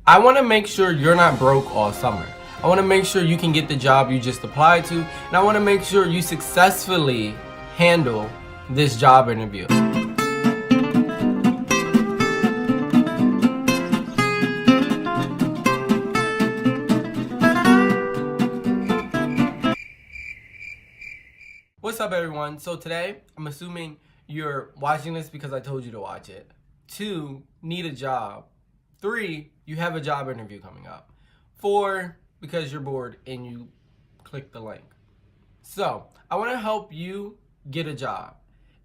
I want to make sure you're not broke all summer. I want to make sure you can get the job you just applied to, and I want to make sure you successfully handle this job interview. What's up, everyone? So today, I'm assuming you're watching this because I told you to watch it. 2, need a job. 3, you have a job interview coming up. 4, because you're bored and you click the link. So, I want to help you get a job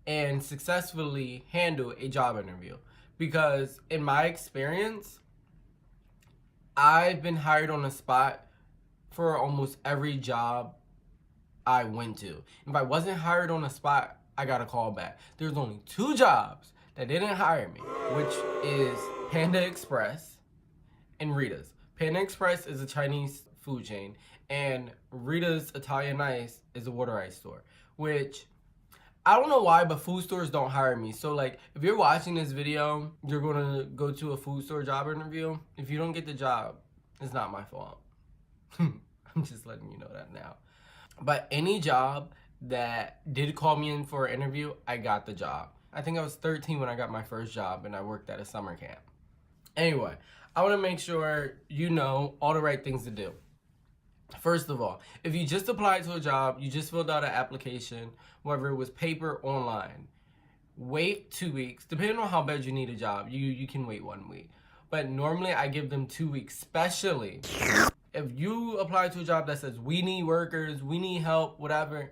and successfully handle a job interview. Because in my experience, I've been hired on the spot for almost every job I went to. If I wasn't hired on the spot, I got a call back. There's only 2 jobs that didn't hire me, which is Panda Express and Rita's. Panda Express is a Chinese food chain, and Rita's Italian Ice is a water ice store, which I don't know why, but food stores don't hire me. So like, if you're watching this video, you're gonna go to a food store job interview. If you don't get the job, it's not my fault. I'm just letting you know that now. But any job that did call me in for an interview, I got the job. I think I was 13 when I got my first job, and I worked at a summer camp. Anyway, I want to make sure you know all the right things to do. First of all, if you just applied to a job, you just filled out an application, whether it was paper or online, wait 2 weeks. Depending on how bad you need a job, you can wait 1 week. But normally I give them 2 weeks, especially if you apply to a job that says we need workers, we need help, whatever.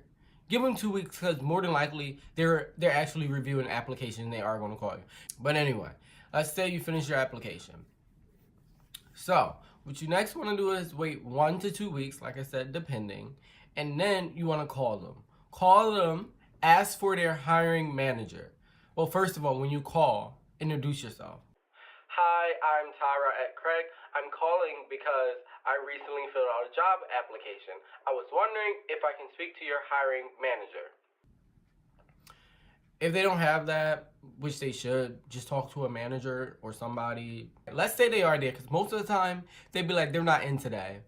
Give them 2 weeks, because more than likely they're actually reviewing the application and they are going to call you. But anyway, let's say you finish your application. So what you next want to do is wait 1 to 2 weeks, like I said, depending, and then you want to call them. Call them, ask for their hiring manager. Well, first of all, when you call, introduce yourself. Hi, I'm Simply.Raet Craig. I'm calling because I recently filled out a job application. I was wondering if I can speak to your hiring manager. If they don't have that, which they should, just talk to a manager or somebody. Let's say they are there, because most of the time, they'd be like, they're not in today.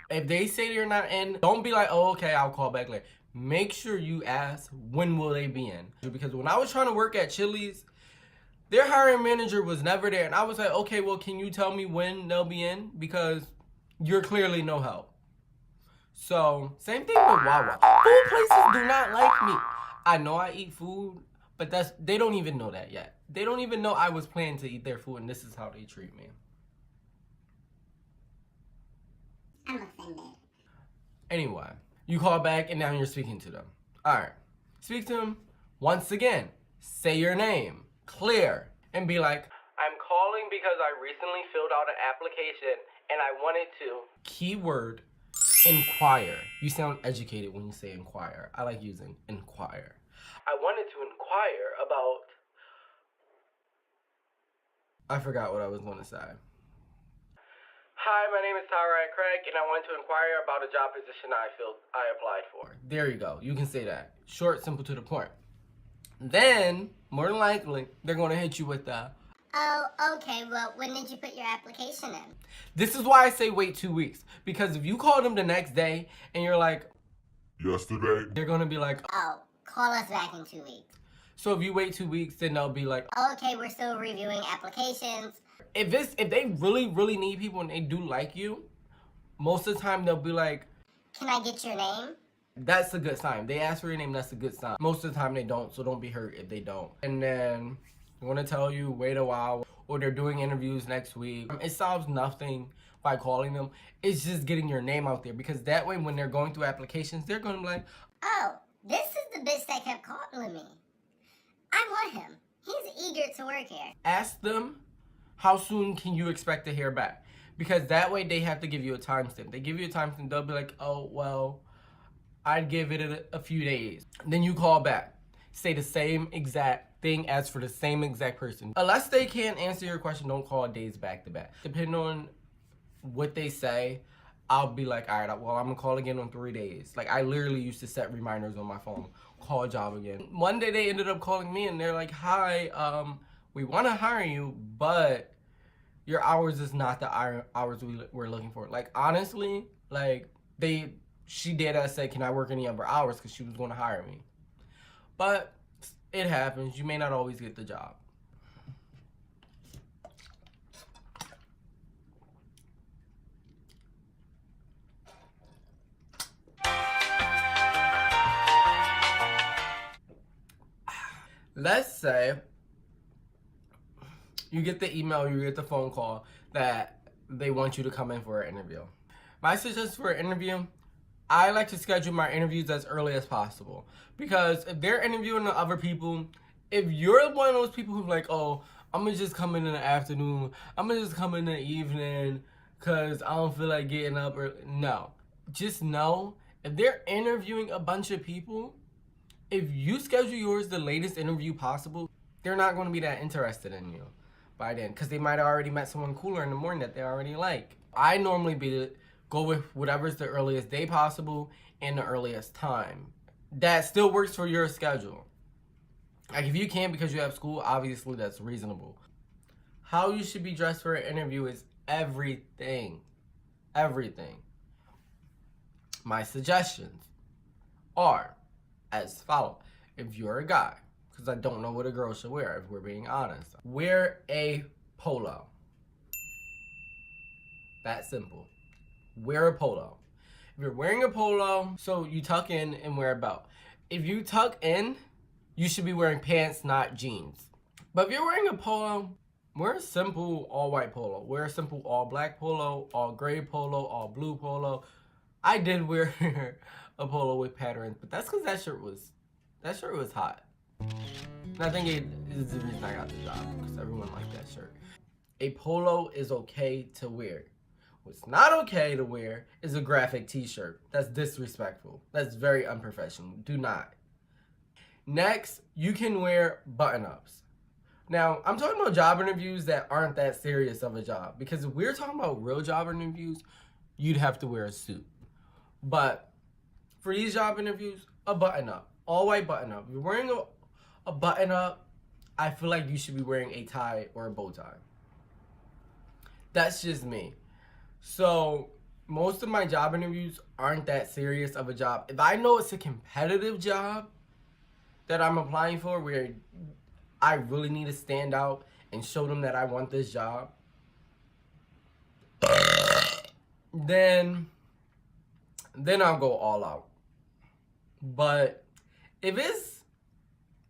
If they say they're not in, don't be like, oh, okay, I'll call back later. Make sure you ask, when will they be in? Because when I was trying to work at Chili's, their hiring manager was never there. And I was like, okay, well, can you tell me when they'll be in? Because you're clearly no help. So, same thing with Wawa. Food places do not like me. I know I eat food, but they don't even know that yet. They don't even know I was planning to eat their food, and this is how they treat me. I'm offended. Anyway, you call back, and now you're speaking to them. All right. Speak to them once again. Say your name. Clear. And be like, I'm calling because I recently filled out an application, and I wanted to. Keyword, inquire. You sound educated when you say inquire. I like using inquire. I wanted to inquire about... I forgot what I was going to say. Hi, my name is Simply.Raet Craig, and I wanted to inquire about a job position I applied for. There you go. You can say that. Short, simple, to the point. Then, more than likely, they're going to hit you with the... Oh, okay. Well, when did you put your application in? This is why I say wait 2 weeks. Because if you call them the next day and you're like... Yesterday? They're going to be like... Oh, call us back in 2 weeks. So if you wait 2 weeks, then they'll be like... Okay, we're still reviewing applications. If they really, really need people and they do like you, most of the time they'll be like... Can I get your name? That's a good sign. They ask for your name, that's a good sign. Most of the time they don't, so don't be hurt if they don't. And then... I want to tell you, wait a while, or they're doing interviews next week. It solves nothing by calling them. It's just getting your name out there, because that way when they're going through applications, they're going to be like, oh, this is the bitch that kept calling me. I want him. He's eager to work here. Ask them, how soon can you expect to hear back? Because that way they have to give you a timestamp. They give you a timestamp, they'll be like, oh, well, I'd give it a few days. Then you call back. Say the same exact thing, as for the same exact person. Unless they can't answer your question, don't call days back to back. Depending on what they say, I'll be like, all right, well, I'm gonna call again in 3 days. Like, I literally used to set reminders on my phone, call a job again. One day they ended up calling me and they're like, hi, we wanna hire you, but your hours is not the hours we're looking for. Like, honestly, like, she did say, can I work any other hours? Because she was going to hire me. But it happens. You may not always get the job. Let's say you get the email, you get the phone call that they want you to come in for an interview. My suggestion for an interview, I like to schedule my interviews as early as possible. Because if they're interviewing the other people, if you're one of those people who's like, oh, I'm going to just come in the afternoon, I'm going to just come in the evening because I don't feel like getting up. No. Just know, if they're interviewing a bunch of people, if you schedule yours the latest interview possible, they're not going to be that interested in you by then because they might have already met someone cooler in the morning that they already like. I normally go with whatever's the earliest day possible and the earliest time. That still works for your schedule. Like, if you can't because you have school, obviously that's reasonable. How you should be dressed for an interview is everything. Everything. My suggestions are as follows. If you're a guy, because I don't know what a girl should wear, if we're being honest, wear a polo. That simple. Wear a polo. If you're wearing a polo, so you tuck in and wear a belt. If you tuck in, you should be wearing pants, not jeans. But if you're wearing a polo, wear a simple all-white polo. Wear a simple all-black polo, all-gray polo, all-blue polo. I did wear a polo with patterns, but that's because that shirt was hot. And I think it is the reason I got the job, because everyone liked that shirt. A polo is okay to wear. What's not okay to wear is a graphic t-shirt. That's disrespectful. That's very unprofessional. Do not. Next, you can wear button-ups. Now, I'm talking about job interviews that aren't that serious of a job, because if we're talking about real job interviews, you'd have to wear a suit. But for these job interviews, a button-up, all white button-up. If you're wearing a button-up, I feel like you should be wearing a tie or a bow tie. That's just me. So most of my job interviews aren't that serious of a job. If I know it's a competitive job that I'm applying for, where I really need to stand out and show them that I want this job, then I'll go all out. But if it's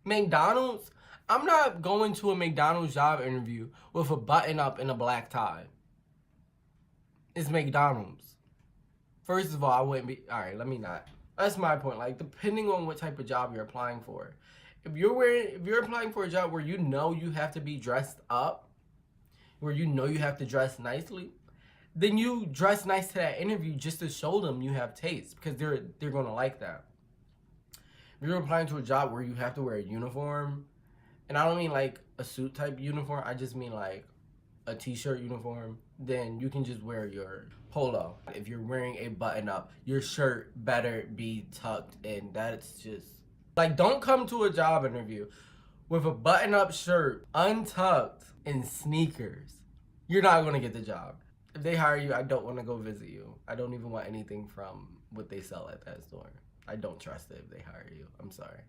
McDonald's, I'm not going to a McDonald's job interview with a button up and a black tie. It's McDonald's. First of all, I wouldn't be, all right, let me not. That's my point. Like, depending on what type of job you're applying for. If you're applying for a job where you know you have to be dressed up, where you know you have to dress nicely, then you dress nice to that interview just to show them you have taste, because they're going to like that. If you're applying to a job where you have to wear a uniform, and I don't mean like a suit type uniform, I just mean like a t-shirt uniform, then you can just wear your polo. If you're wearing a button up, your shirt better be tucked in. That's just, like, don't come to a job interview with a button up shirt untucked and sneakers. You're not going to get the job. If they hire you, I don't want to go visit you. I don't even want anything from what they sell at that store. I don't trust it if they hire you. I'm sorry.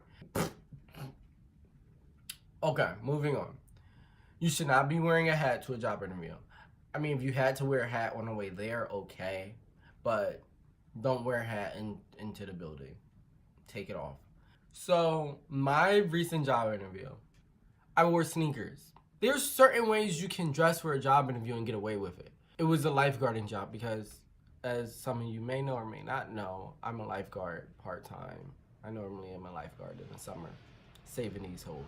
Okay, moving on. You should not be wearing a hat to a job interview. I mean, if you had to wear a hat on the way there, okay. But don't wear a hat into the building. Take it off. So, my recent job interview, I wore sneakers. There's certain ways you can dress for a job interview and get away with it. It was a lifeguarding job because, as some of you may know or may not know, I'm a lifeguard part-time. I normally am a lifeguard in the summer, saving these hoes.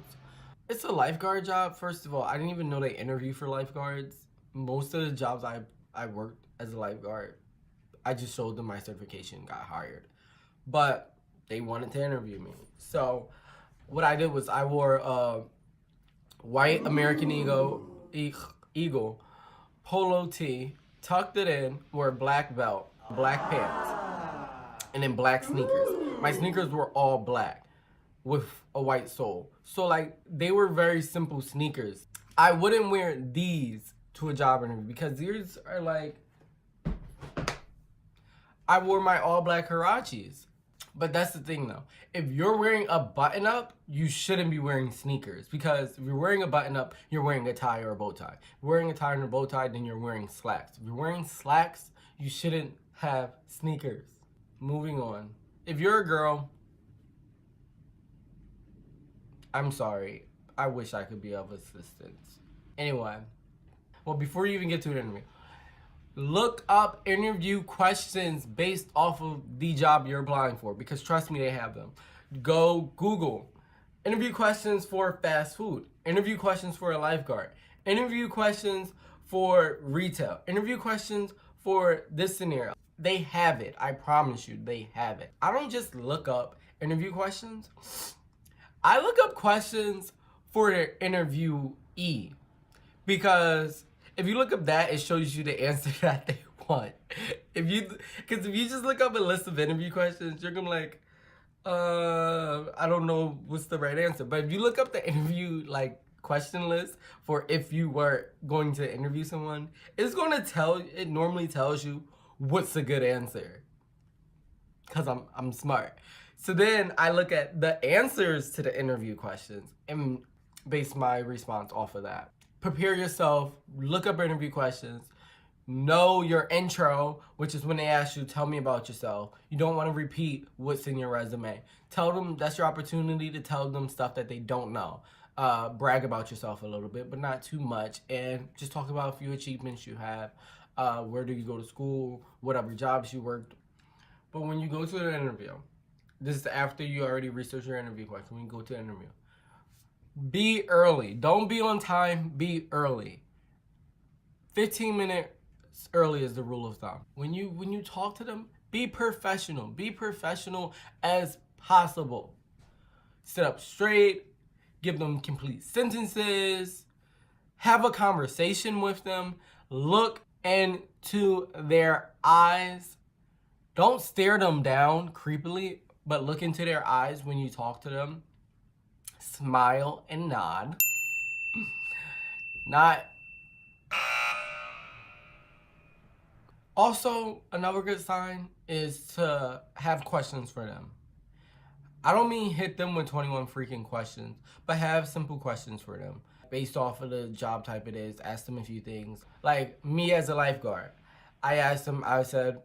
It's a lifeguard job. First of all, I didn't even know they interview for lifeguards. Most of the jobs I worked as a lifeguard, I just showed them my certification, got hired. But they wanted to interview me. So what I did was I wore a white American Eagle polo tee, tucked it in, wore a black belt, black pants, and then black sneakers. My sneakers were all black with a white sole. So, like, they were very simple sneakers. I wouldn't wear these to a job interview, because these are like, I wore my all black Hirachis. But that's the thing though. If you're wearing a button up, you shouldn't be wearing sneakers, because if you're wearing a button up, you're wearing a tie or a bow tie. If you're wearing a tie and a bow tie, then you're wearing slacks. If you're wearing slacks, you shouldn't have sneakers. Moving on. If you're a girl, I'm sorry. I wish I could be of assistance. Anyway, well, before you even get to an interview, look up interview questions based off of the job you're applying for, because trust me, they have them. Go Google interview questions for fast food, interview questions for a lifeguard, interview questions for retail, interview questions for this scenario. They have it. I promise you, they have it. I don't just look up interview questions. I look up questions for their interviewee, because if you look up that, it shows you the answer that they want. Because if you just look up a list of interview questions, you're gonna be like, I don't know what's the right answer. But if you look up the interview like question list for if you were going to interview someone, it normally tells you what's a good answer. Because I'm smart. So then I look at the answers to the interview questions and base my response off of that. Prepare yourself, look up interview questions, know your intro, which is when they ask you, tell me about yourself. You don't want to repeat what's in your resume. Tell them that's your opportunity to tell them stuff that they don't know. Brag about yourself a little bit, but not too much. And just talk about a few achievements you have. Where do you go to school? Whatever jobs you worked. But when you go to an interview, this is after you already researched your interview question. When you go to an interview, be early. Don't be on time. Be early. 15 minutes early is the rule of thumb. When you talk to them, be professional. Be professional as possible. Sit up straight. Give them complete sentences. Have a conversation with them. Look into their eyes. Don't stare them down creepily, but look into their eyes when you talk to them. Smile and nod. Also, another good sign is to have questions for them. I don't mean hit them with 21 freaking questions, but have simple questions for them. Based off of the job type it is, ask them a few things. Like me as a lifeguard, I asked them, I said,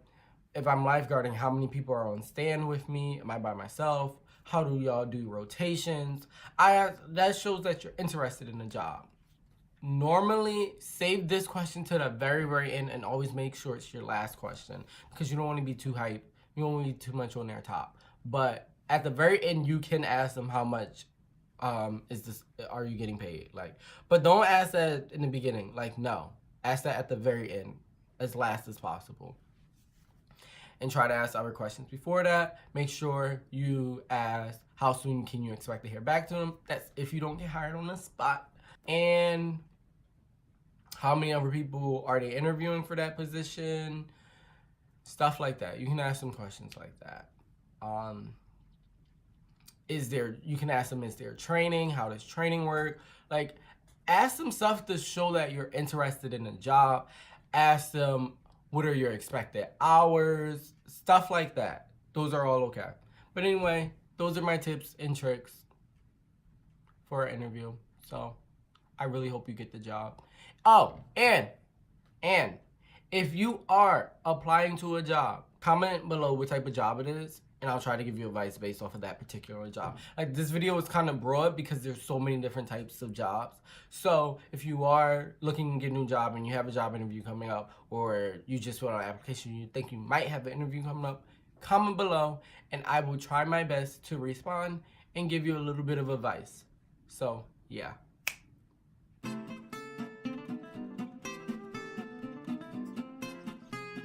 if I'm lifeguarding, how many people are on stand with me? Am I by myself? How do y'all do rotations? That shows that you're interested in the job. Normally, save this question to the very, very end and always make sure it's your last question, because you don't want to be too hype. You don't want to be too much on their top. But at the very end, you can ask them how much are you getting paid? But don't ask that in the beginning. No. Ask that at the very end, as last as possible. And try to ask other questions before that. Make sure you ask how soon can you expect to hear back to them. That's if you don't get hired on the spot. And how many other people are they interviewing for that position? Stuff like that. You can ask some questions like that. You can ask them, is there training? How does training work? Ask them stuff to show that you're interested in the job. Ask them, what are your expected hours? Stuff like that. Those are all okay. But anyway, those are my tips and tricks for an interview. So I really hope you get the job. Oh, and if you are applying to a job, comment below what type of job it is, and I'll try to give you advice based off of that particular job. This video is kind of broad because there's so many different types of jobs. So if you are looking to get a new job and you have a job interview coming up, or you just went on an application, you think you might have an interview coming up, comment below and I will try my best to respond and give you a little bit of advice. So yeah.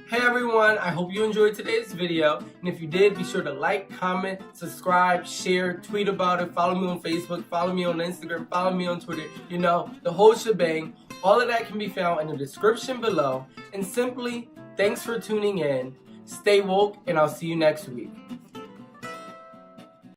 Hey everyone, I hope you enjoyed today's video, and if you did, be sure to like, comment, subscribe, share, tweet about it, follow me on Facebook, follow me on Instagram, follow me on Twitter, the whole shebang. All of that can be found in the description below. And simply, thanks for tuning in, stay woke, and I'll see you next week.